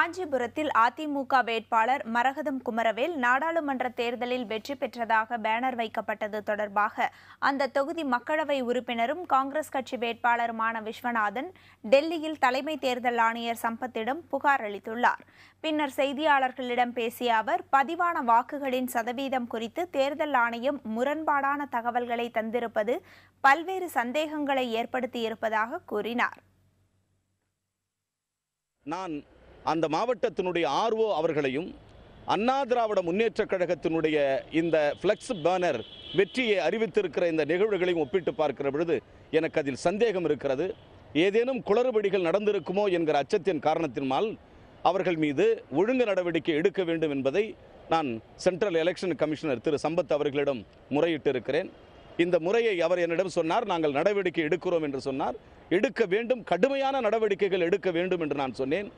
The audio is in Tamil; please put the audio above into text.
காஞ்சிபுரத்தில் அதிமுக வேட்பாளர் மரகதம் குமரவேல் நாடாளுமன்ற தேர்தலில் வெற்றி பெற்றதாக பேனர் வைக்கப்பட்டது தொடர்பாக அந்த தொகுதி மக்களவை உறுப்பினரும் காங்கிரஸ் கட்சி வேட்பாளருமான விஸ்வநாதன் டெல்லியில் தலைமை தேர்தல் ஆணையர் சம்பத்திடம் புகார் அளித்துள்ளார். பின்னர் செய்தியாளர்களிடம் பேசிய அவர், பதிவான வாக்குகளின் சதவீதம் குறித்து தேர்தல் ஆணையம் முரண்பாடான தகவல்களை தந்திருப்பது பல்வேறு சந்தேகங்களை ஏற்படுத்தியிருப்பதாக கூறினார். நான் அந்த மாவட்டத்தினுடைய ஆர்ஓ அவர்களையும் அண்ணா திராவிட முன்னேற்றக் கழகத்தினுடைய இந்த ஃப்ளெக்ஸ் பேனர் வெற்றியை அறிவித்திருக்கிற இந்த நிகழ்வுகளையும் ஒப்பிட்டு பார்க்கிற பொழுது எனக்கு அதில் சந்தேகம் இருக்கிறது. ஏதேனும் குளறுபடிகள் நடந்திருக்குமோ என்கிற அச்சத்தின் காரணத்தினால் அவர்கள் மீது ஒழுங்கு நடவடிக்கை எடுக்க வேண்டும் என்பதை நான் சென்ட்ரல் எலெக்ஷன் கமிஷனர் திரு சம்பத் அவர்களிடம் முறையிட்டு இருக்கிறேன். இந்த முறையை அவர் என்னிடம் சொன்னார், நாங்கள் நடவடிக்கை எடுக்கிறோம் என்று சொன்னார். எடுக்க வேண்டும், கடுமையான நடவடிக்கைகள் எடுக்க வேண்டும் என்று நான் சொன்னேன்.